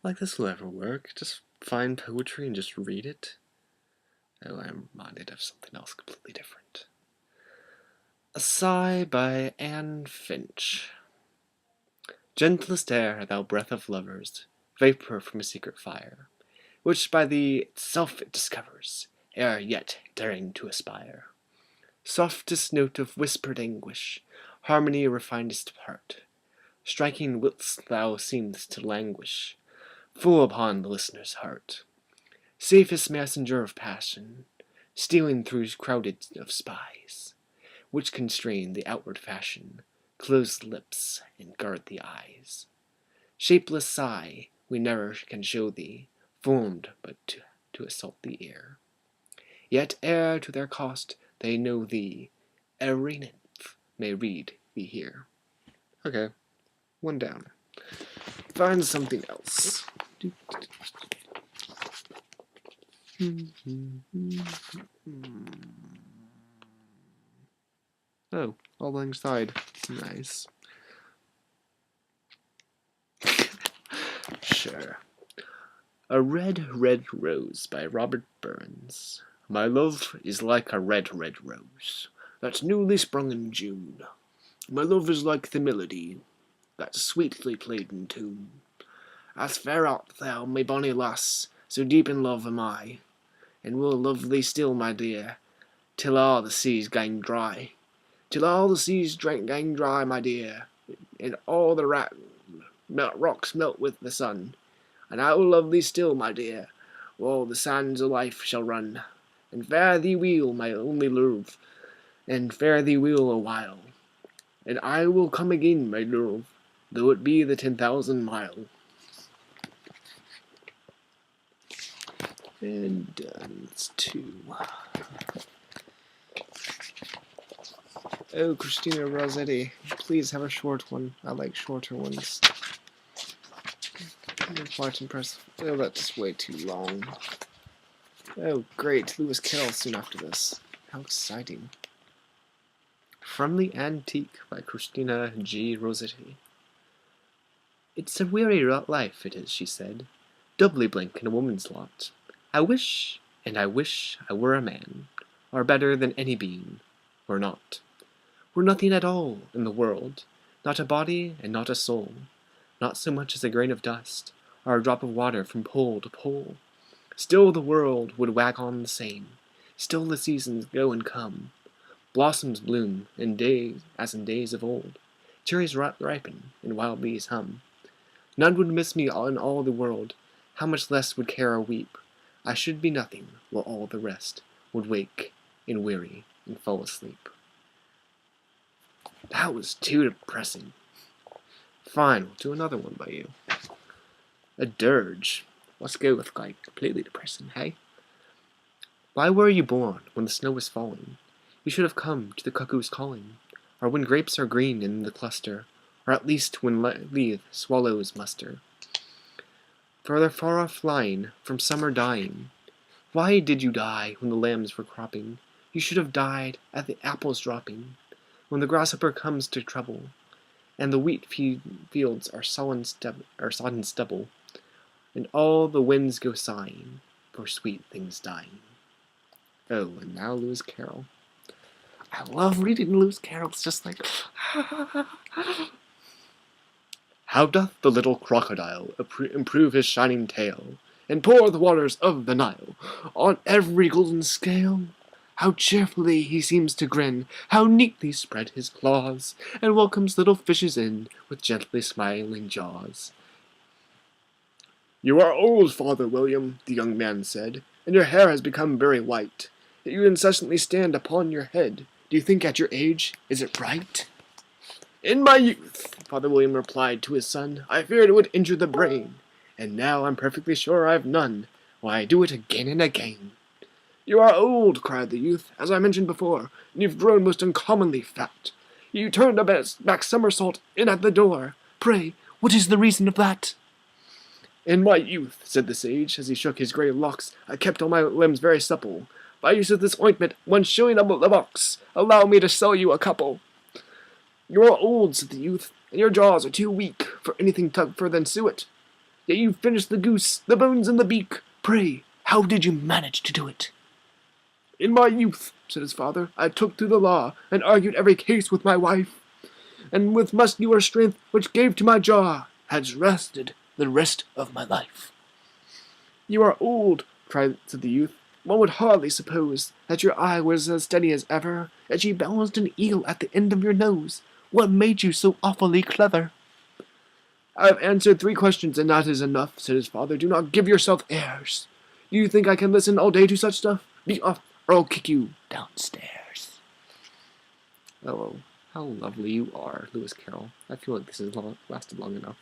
like this will ever work. Just find poetry and just read it. Oh, I'm reminded of something else completely different. A Sigh by Anne Finch. Gentlest air, thou breath of lovers, vapour from a secret fire, which by thee itself it discovers, ere yet daring to aspire. Softest note of whispered anguish, harmony of refinedest part, striking whilst thou seem'st to languish, full upon the listener's heart. Safest messenger of passion, stealing through crowded of spies, which constrain the outward fashion, close the lips, and guard the eyes. Shapeless sigh, we ne'er can show thee, formed but to assault the ear. Yet ere to their cost they know thee, every nymph may read thee here. Okay, one down. Find something else. Oh, all alongside. Nice. Sure. A Red, Red Rose by Robert Burns. My love is like a red, red rose that's newly sprung in June. My love is like the melody that's sweetly played in tune. As fair art thou, my bonny lass, so deep in love am I, and will love thee still, my dear, till all the seas gang dry. Till all the seas gang dry, my dear, and all the rocks melt with the sun. And I will love thee still, my dear, while the sands of life shall run. And fare thee weel, my only love, and fare thee weel a while. And I will come again, my love, though it be the 10,000 mile. And done. It's 2. Oh, Christina Rossetti, please have a short one. I like shorter ones. Quite impressive. Oh, that's way too long. Oh, great. Lewis Carroll soon after this. How exciting. From the Antique by Christina G. Rossetti. It's a weary life, it is, she said, doubly blank in a woman's lot. I wish, and I wish I were a man, or better than any being, or not. Were nothing at all in the world, not a body and not a soul, not so much as a grain of dust, or a drop of water from pole to pole. Still the world would wag on the same, still the seasons go and come, blossoms bloom in days as in days of old, cherries ripen and wild bees hum. None would miss me in all the world, how much less would care or weep. I should be nothing, while all the rest would wake and weary and fall asleep. That was too depressing. Fine, we'll do another one by you. A dirge. Let's go with, like, completely depressing, hey? Why were you born when the snow was falling? You should have come to the cuckoo's calling, or when grapes are green in the cluster, or at least when leaf swallows muster. For they're far off flying, from summer dying. Why did you die when the lambs were cropping? You should have died at the apples dropping, when the grasshopper comes to trouble, and the wheat fields are sodden stubble, and all the winds go sighing, for sweet things dying. Oh, and now Lewis Carroll. I love reading Lewis Carroll. It's just like... How doth the little crocodile improve his shining tail, and pour the waters of the Nile on every golden scale? How cheerfully he seems to grin, how neatly spread his claws, and welcomes little fishes in with gently smiling jaws. You are old, Father William, the young man said, and your hair has become very white. Yet you incessantly stand upon your head. Do you think at your age, is it right? In my youth, Father William replied to his son, I feared it would injure the brain, and now I'm perfectly sure I've none. Why, I do it again and again. You are old, cried the youth, as I mentioned before, and you've grown most uncommonly fat. You turned a back somersault in at the door. Pray, what is the reason of that? In my youth, said the sage, as he shook his grey locks, I kept all my limbs very supple. By use of this ointment, 1 shilling a box. Allow me to sell you a couple. You are old, said the youth, and your jaws are too weak for anything tougher than suet. Yet you finished the goose, the bones and the beak. Pray, how did you manage to do it? In my youth, said his father, I took to the law, and argued every case with my wife, and with muscular strength which gave to my jaw, has rested the rest of my life. You are old, said the youth. One would hardly suppose that your eye was as steady as ever, as ye balanced an eel at the end of your nose. What made you so awfully clever? I have answered 3 questions, and that is enough, said his father. Do not give yourself airs. Do you think I can listen all day to such stuff? Be off, or I'll kick you downstairs. Oh, how lovely you are, Lewis Carroll. I feel like this has lasted long enough.